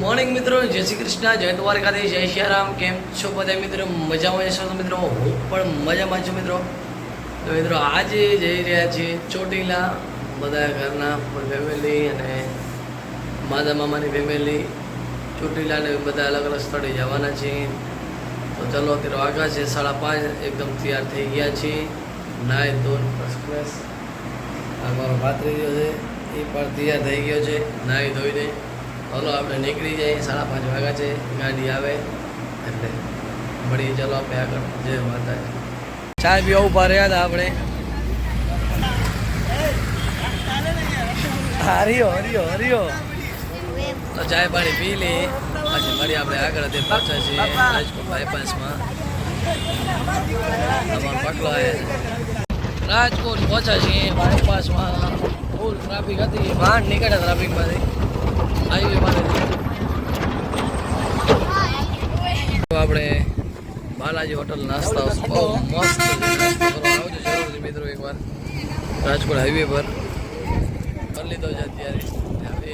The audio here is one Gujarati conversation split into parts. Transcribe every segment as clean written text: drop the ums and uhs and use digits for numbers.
મોર્નિંગ મિત્રો, જય શ્રી કૃષ્ણ, જય દ્વારકાધીશ, જય સિયારામ. કેમ છો બધા મિત્રો? મજામાં જશો તો મિત્રો? હું પણ મજામાં છું મિત્રો. તો મિત્રો આજે જઈ રહ્યા છીએ ચોટીલા, બધા ઘરના ફેમિલી અને માદા મામાની ફેમિલી ચોટીલાને બધા અલગ અલગ સ્થળે જવાના છીએ. તો ચલો અત્યારે વાગ્યા છે 5:30, એકદમ તૈયાર થઈ ગયા છીએ, નાય ધોન ફર્સ્ટ ક્લાસ. અમારો ભાત્રીજો છે એ પણ તૈયાર થઈ ગયો છે નાહી ધોઈને. ચાલો આપણે નીકળી જઈએ, 5:30 વાગ્યા છે, ગાડી આવે એટલે મળીએ. ચાલો આપણે આગળ. જય માતાજી. ચા પીવા ઊભા રહ્યા હતા આપણે. હરિયો હરિયો હરિયો તો ચાય પાણી પી લઈએ, પછી મળીએ આપણે આગળ. તે પહોંચ્યા છીએ રાજકોટ બાયપાસમાં. અમારો પગલો રાજકોટ પહોંચ્યા છીએ બાયપાસમાં. ફૂલ ટ્રાફિક હતી, માંડ નીકળ્યા ટ્રાફિકમાંથી, હાઈવે માંથી. આપણે બાલાજી હોટલ નાસ્તા બહુ મસ્ત છે, આવજો જરૂર મિત્રો એકવાર. રાજકોટ હાઈવે પર કરી લીધો છે અત્યારે. હવે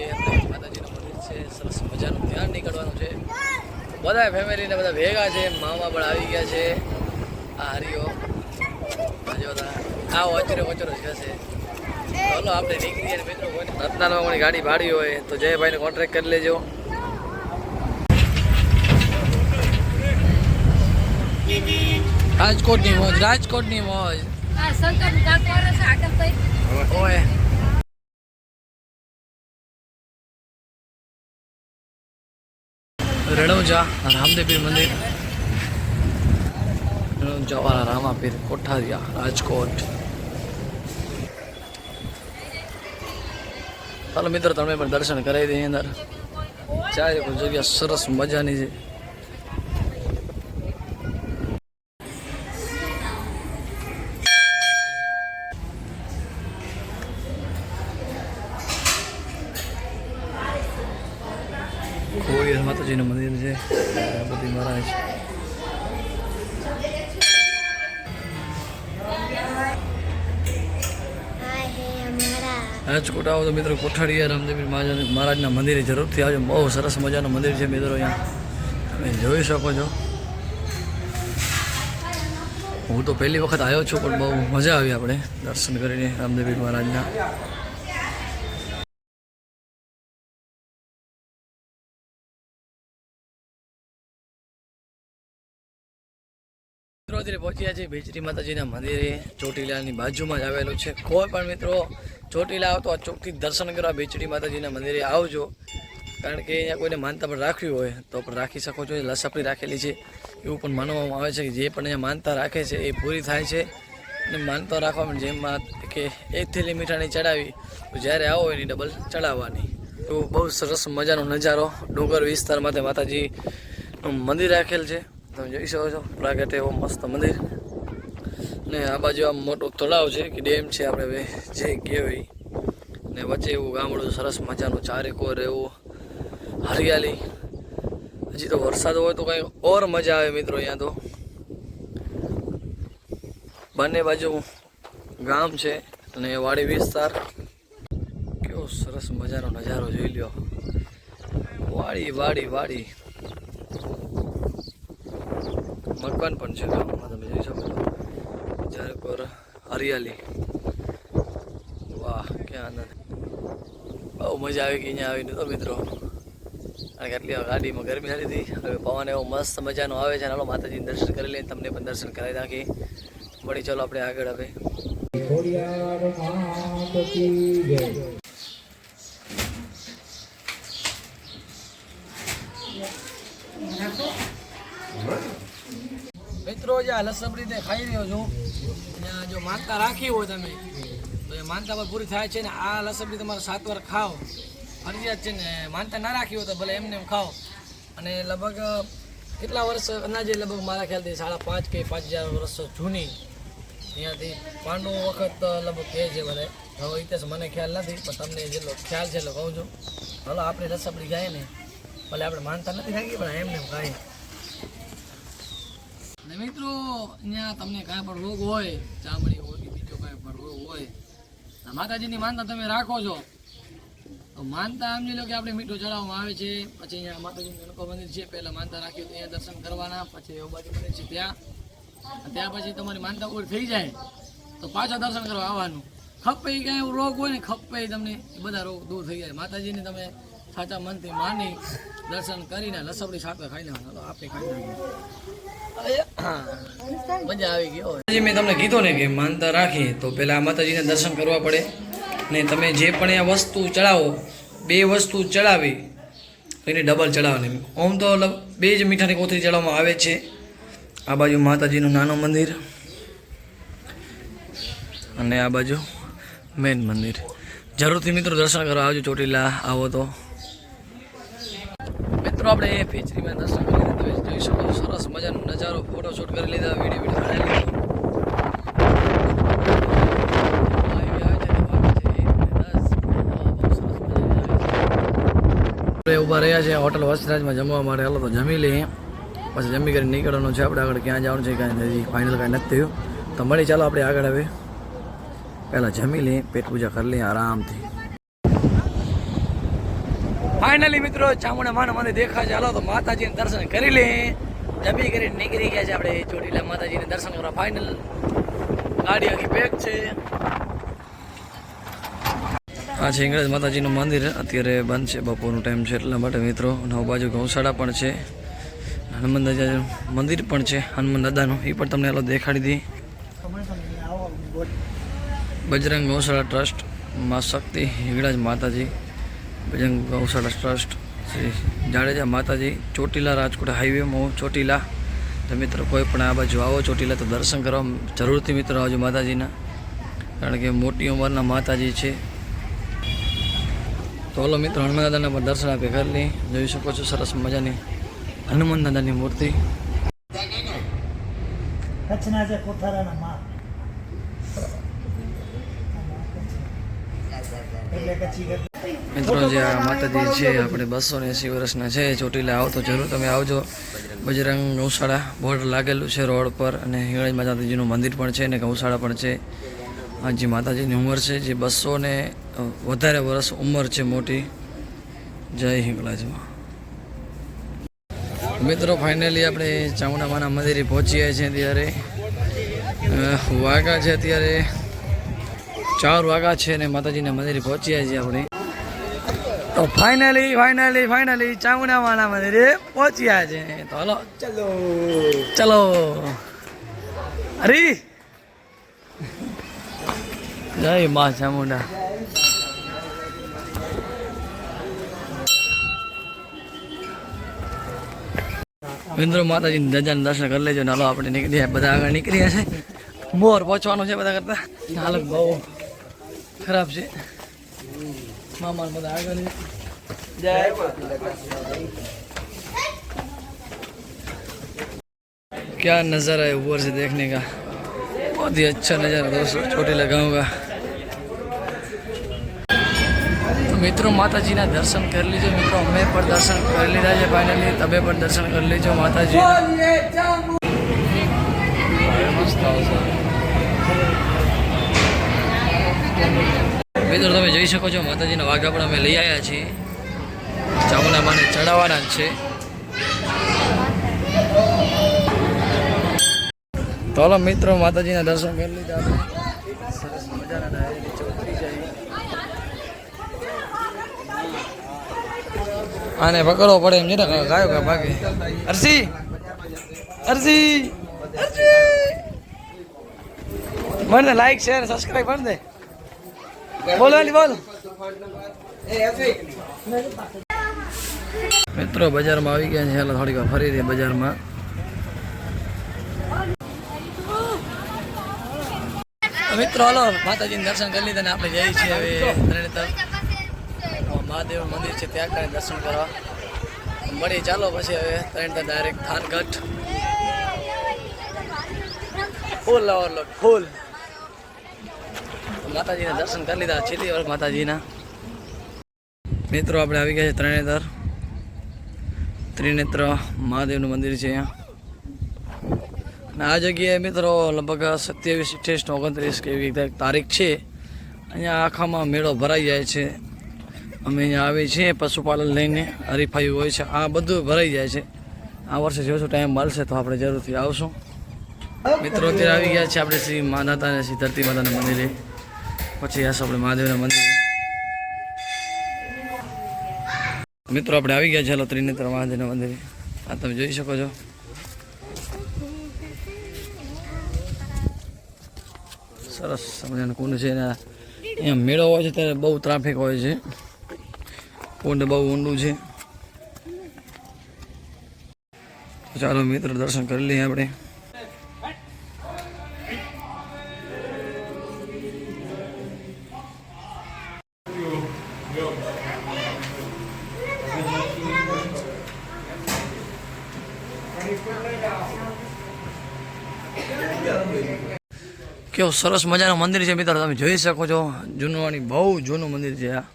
માતાજીનું મંદિર છે, સરસ મજાનું. ધ્યાન નીકળવાનું છે, બધા ફેમિલીને બધા ભેગા છે. મામા પણ આવી ગયા છે. આ હરિયો આવો અચરો વચરો જ છે. ચાલો આપણે નીકળીએ મિત્રો. રત્નામાં કોની ગાડી ભાડી હોય તો જયભાઈને કોન્ટ્રાક્ટ કરી લેજો. રાજકોટની મોજ, રાજકોટની મોજ. ઓય રણુજા રામદેવપીર મંદિર, રણુજા વાળા રામાપીર કોઠારિયા રાજકોટ. ચાલો મિત્રો તમે પણ દર્શન કરાવી દઈએ અંદર. ચારે કોઈ જગ્યા સરસ મજાની છે. ખોડિયાર માતાજીનું મંદિર છે, ગણપતિ મહારાજ. રાજકોટ આવો તો મિત્રો કોઠારિયા રામદેવપીર મહારાજના મંદિરે જરૂરથી આવજો. બહુ સરસ મજાનું મંદિર છે મિત્રો. અહીંયા તમે જોઈ શકો છો. હું તો પહેલી વખત આવ્યો છું, પણ બહુ મજા આવી આપણે દર્શન કરીને રામદેવપીર મહારાજના. મિત્રો અત્યારે પહોંચ્યા છે બેચરી માતાજીના મંદિરે, ચોટીલાની બાજુમાં જ આવેલું છે. કોઈ પણ મિત્રો ચોટીલા આવો તો આ ચોકથી દર્શન કરવા બેચરી માતાજીના મંદિરે આવજો, કારણ કે અહીંયા કોઈને માનતા પણ રાખવી હોય તો પણ રાખી શકો છો. લસપડી રાખેલી છે, એવું પણ માનવામાં આવે છે કે જે પણ અહીંયા માનતા રાખે છે એ પૂરી થાય છે. અને માનતા રાખવામાં જેમાં કે 1 થેલી મીઠાની ચડાવી તો જ્યારે આવો એની ડબલ ચડાવવાની. તો બહુ સરસ મજાનો નજારો, ડુંગર વિસ્તારમાં માતાજીનું મંદિર રાખેલ છે. તમે જોઈ શકો છો, પ્રાગટ એવો મસ્ત મંદિર. ને આ બાજુ આમ મોટું તળાવ છે કે ડેમ છે, આપણે જે કહેવાય. ને વચ્ચે એવું ગામડું સરસ મજાનું, ચારેકોર એવું હરિયાળી. હજી તો વરસાદ હોય તો કંઈ ઓર મજા આવે મિત્રો. અહીંયા તો બંને બાજુ ગામ છે અને વાડી વિસ્તાર. કેવો સરસ મજાનો નજારો જોઈ લ્યો. વાડી વાડી વાડી, મકાન પણ છે ગામમાં, તમે જોઈ શકો છો. જ્યારે પર હરિયાળી, વાહ ક્યાં આનંદ. બહુ મજા આવી ગઈ અહીંયા આવીને તો મિત્રો. કારણ કે આટલી ગાડીમાં ગરમી હતી હતી, હવે પવન એવો મસ્ત મજાનો આવે છે. હાલો માતાજીને દર્શન કરી લઈને તમને પણ દર્શન કરાવી નાખી. મળી ચાલો આપણે આગળ. હવે મિત્રો જે આ લસબડીને ખાઈ રહ્યો છું, જો માનતા રાખી હોય તમે તો એ માનતા પર પૂરી થાય છે. ને આ લસબડી તમારે 7 વાર ખાઓ, ફરજિયાત છે. ને માનતા ના રાખી હોય તો ભલે એમને એમ ખાઓ. અને લગભગ કેટલા વર્ષ અંદાજે, લગભગ મારા ખ્યાલથી 5,500 કે 5,000 વર્ષ જૂની ત્યાંથી પાંડુ વખત લગભગ કહે છે બધે. હવે ઇતિહાસ મને ખ્યાલ નથી, પણ તમને જેટલો ખ્યાલ છે એટલો કહું છું. હાલો આપણે લસબડી ખાઈએ ને, ભલે આપણે માનતા નથી રાખીએ પણ એમને એમ ખાઈએ. ને મિત્રો અહીંયા તમને કાંઈ પણ રોગ હોય, ચામડી હોય કે બીજો કાંઈ પણ રોગ હોય, માતાજીની માનતા તમે રાખો છો તો માનતા સમજી લો કે આપણે મીઠું ચડાવવામાં આવે છે. પછી અહીંયા માતાજીનું ગણકો મંદિર છે, પહેલા માનતા રાખ્યું તો અહીંયા દર્શન કરવાના, પછી એવું બાજુ મંદિર છે ત્યાં પછી તમારી માનતા પૂરી થઈ જાય તો પાછા દર્શન કરવા આવવાનું. ખપ્પે ક્યાંય એવું રોગ હોય ને ખપ્પે તમને એ બધા રોગ દૂર થઈ જાય. માતાજીને તમે સાચા મનથી માની દર્શન કરીને લસવડી શાક ખાઈ લેવાના. તો આપણે ખાઈ મજા આવી ગઈ. મેં તમને કીધું ને કે માનતા રાખી તો પહેલાં માતાજીને દર્શન કરવા પડે ને તમે જે પણ આ વસ્તુ ચડાવો 2 વસ્તુ ચડાવી એને ડબલ ચડાવવાની. ઓમ તો 2 જ મીઠાની કોથળી ચડાવવામાં આવે છે. આ બાજુ માતાજીનું નાનું મંદિર અને આ બાજુ મેન મંદિર. જરૂરથી મિત્રો દર્શન કરવા આવજો. ચોટીલા આવો તો મિત્રો આપણે ફેચરીમાં દર્શન કરી લીધા જોઈ શકો સરસ મજાનો નજારો, ફોટોશૂટ કરી લીધા, વિડીયો બનાવી લીધો. ઉભા રહ્યા છે હોટલ વસ્ત્રાજમાં જમવા માટે. હાલો તો જમી લઈએ, પછી જમી કરીને નીકળવાનું છે. આપણે આગળ ક્યાં જવાનું છે કાંઈ હજી ફાઇનલ કાંઈ નથી થયું. તો મળી ચાલો આપણે આગળ હવે પહેલાં જમી લઈએ, પેટ પૂજા કરી લઈએ આરામથી. ફાઇનલી મિત્રો ચામુંડા માના મને દેખાય છે. હાલો તો માતાજીને દર્શન કરી લઈએ. જમી કરીને નીકળી ગયા છે આપણે ચોટીલા માતાજીને દર્શન કરવા. ફાઇનલ ગાડી આખી પેક છે. આ છે ઇંગળજ માતાજીનું મંદિર. અત્યારે બંધ છે, બપોરનો ટાઈમ છે એટલા માટે મિત્રો. નવ બાજુ ગૌશાળા પણ છે, હનુમાન દાદાનું મંદિર પણ છે, હનુમાન દાદાનું. એ પણ તમને હાલો દેખાડી દઈએ. બજરંગ ગૌશાળા ટ્રસ્ટ, મા શક્તિ હિંગળાજ માતાજી, બજરંગ ગૌશાળા ટ્રસ્ટ, શ્રી જાડેજા માતાજી, ચોટીલા રાજકોટ હાઈવે ચોટીલા. તો મિત્રો કોઈ પણ આ બાજુ આવો ચોટીલા તો દર્શન કરવા જરૂરથી મિત્રો આવજો માતાજીના, કારણ કે મોટી ઉંમરના માતાજી છે. તો હલો મિત્રો હનુમાન દાદાના પણ દર્શન આપે કરી લઈ. જોઈ શકો છો સરસ મજાની હનુમાન દાદાની મૂર્તિ. મિત્રો જે આ માતાજી છે આપણે 280 વર્ષના છે. ચોટીલા આવો તો જરૂર તમે આવજો. બજરંગ ગૌશાળા બોર્ડ લાગેલું છે રોડ પર, અને હિંગળાજ માતાજીનું મંદિર પણ છે અને ગૌશાળા પણ છે. આ જે માતાજીની ઉંમર છે જે 200 ને વધારે વર્ષ ઉંમર છે મોટી. જય હિંગળાજમાં. મિત્રો ફાઇનલી આપણે ચામુંડા માના મંદિરે પહોંચીએ છીએ. ત્યારે વાગા છે અત્યારે 4 વાગ્યા છે અને માતાજીના મંદિરે પહોંચ્યા છીએ આપણે. તો ફાઇનલી ચામુંડા માના મંદિરે પહોંચ્યા છે. તો હલો ચલો અરે જય મા ચામુંડા. મિત્રો માતાજીની ધજાના દર્શન કરી લેજો. નાલો આપણે નીકળ્યા, બધા આગળ નીકળ્યા છે. મોર પહોંચવાનું છે બધા કરતા. હાલત બહુ ખરાબ છે. મામા બધા આગળ. क्या नज़ारा है ऊपर से देखने का, बहुत ही अच्छा नज़ारा दोस्तों ચોટીલા गाँव का. तो मित्रों माताजीના દર્શન કરી લીજો. મિત્રો અમે પણ દર્શન કરી લીધા છે ફાઇનલી. તમે પણ દર્શન કરી લેજો માતાજી. મિત્રો તમે જોઈ શકો છો માતાજીના વાઘા પણ અમે લઈ આવ્યા છીએ. ચામુંડા માને ચડાવવાના જ છે. તો હાલો મિત્રો માતાજીના દર્શન કરી લીધા આપણે. સરસ મજાના ડાયરી નીચે ઉતરી જાય. આને પકડવો પડે એમ છે ને, ગાયો કા ભાગે. અરસી મને લાઈક શેર સબસ્ક્રાઈબ કરી દે. બોલો બોલ. મિત્રો બજારમાં આવી ગયા છે. હાલો થોડીક વાર ફરી દે બજારમાં. મિત્રો હાલો માતાજીને દર્શન કરી લીધા ને આપણે જઈએ છીએ હવે ત્રણેતર મહાદેવ મંદિર છે ત્યાં કરીને દર્શન કરવા મળી. ચાલો પછી હવે ત્રણેતર ડાયરેક્ટ થાનગઢ ફૂલ ઓવરલોડ ફૂલ. માતાજીના દર્શન કરી લીધા છેલ્લી વાર માતાજીના. મિત્રો આપણે આવી ગયા છે ત્રિનેત્ર મહાદેવનું મંદિર છે અહીંયા. અને આ જગ્યાએ મિત્રો લગભગ 27, 28, 29 કે એવી તારીખ છે. અહીંયા આખામાં મેળો ભરાઈ જાય છે. અમે અહીંયા આવીએ છીએ પશુપાલન લઈને, હરીફાઈ હોય છે, આ બધું ભરાઈ જાય છે. આ વર્ષે જો ટાઈમ મળશે તો આપણે જરૂરથી આવશું. મિત્રો અત્યારે આવી ગયા છે આપણે શ્રી માતા અને શ્રી ધરતી માતાના મંદિરે, પછી આવીશું આપણે મહાદેવના મંદિરે. મિત્રો આપણે આવી ગયા છે ચાલો ત્રિનેત્ર મહાદેવના મંદિરે. આ તમે જોઈ શકો છો. સરસ સમજાનું કુંડ છે. અહીંયા મેળો હોય છે ત્યારે બહુ ટ્રાફિક હોય છે. કુંડ બહુ ઊંડું છે. ચાલો મિત્રો દર્શન કરી લઈએ આપણે. કેવું સરસ મજાનું મંદિર છે મિત્રો, તમે જોઈ શકો છો. જૂનવાણી બહુ જૂનું મંદિર છે આ.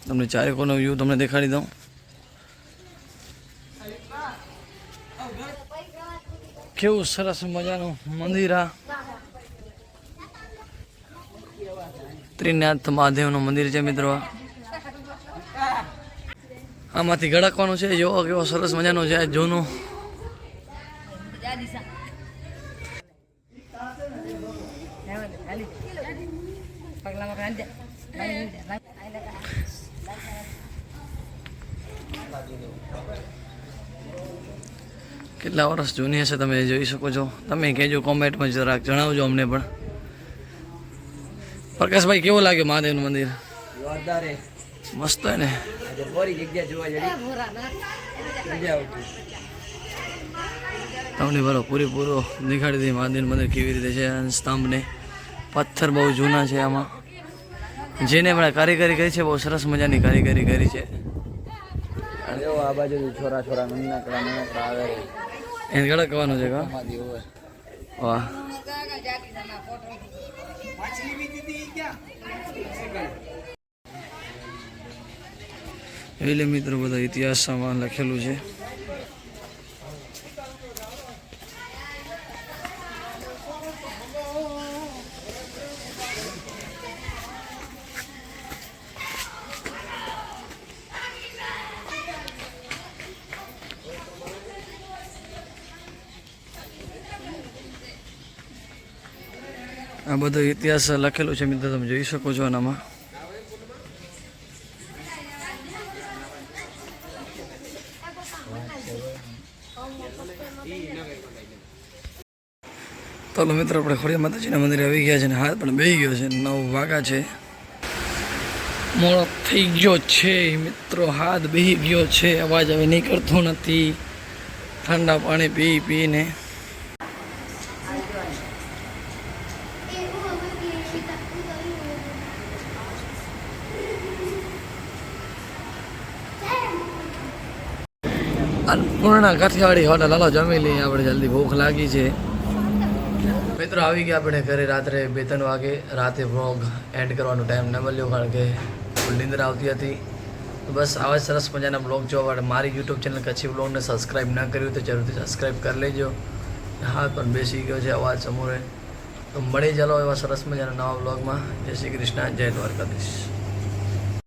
તમને ચારે કોનો વ્યૂ તમને દેખાડી દઉં. કેવું સરસ મજાનું મંદિર આ. ત્રિનાથ મહાદેવનું મંદિર છે મિત્રો. આમાંથી ગળકવાનું છે. જો કેવો સરસ મજાનું છે જૂનું. કેટલા વર્ષ જૂની હશે તમે જોઈ શકો છો. તમે કહેજો કોમેન્ટમાં, જરાક જણાવજો અમને પણ. પ્રકાશભાઈ કેવું લાગ્યું મહાદેવનું મંદિર? મસ્ત હે ને. તમને બરો પૂરેપૂરો દેખાડી દઈએ મહાદેવ મંદિર કેવી રીતે છે. સ્તંભને પથ્થર બહુ જૂના છે આમાં. જેને હમણાં કારીગરી કરી છે બહુ સરસ મજાની કારીગરી કરી છે. આ બાજુ છોરા છોરા નાનકડા આવે એને ગળકવાનું છે કા? વાહ. એટલે મિત્રો બધા ઇતિહાસમાં લખેલું છે. આ બધો ઇતિહાસ લખેલું છે મિત્રો, તમે જોઈ શકો છો આનામાં. તો મિત્રો આપણે ખોડિયાર માતાજીના મંદિરે આવી ગયા છે ને હાથ પણ બેસી ગયો છે. 9 વાગ્યા છે. મોડો થઈ ગયો છે મિત્રો. હાથ બેસી ગયો છે. અવાજ હવે નીકળતો નથી. ઠંડા પાણી પી પીને. અન્નપૂર્ણા કાઠિયાવાડી હોટલ. હાલો જમી લઈએ આપણે, જલ્દી ભૂખ લાગી છે. મિત્રો આવી ગયા આપણે ઘરે રાત્રે 2-3 વાગે. રાતે વ્લોગ એન્ડ કરવાનો ટાઈમ ન મળ્યો કારણ કે ફૂલ નીંદર આવતી હતી. તો બસ આવા સરસ મજાના બ્લોગ જોવા માટે મારી યુટ્યુબ ચેનલ કચ્છી બ્લોગને સબસ્ક્રાઈબ ન કર્યું તો જરૂરથી સબસ્ક્રાઈબ કરી લેજો. હાથ પણ બેસી ગયો છે અવાજ સમોરે. તો મળી ચાલો એવા સરસ મજાના નવા બ્લોગમાં. જય શ્રી કૃષ્ણ, જય દ્વારકાધીશ.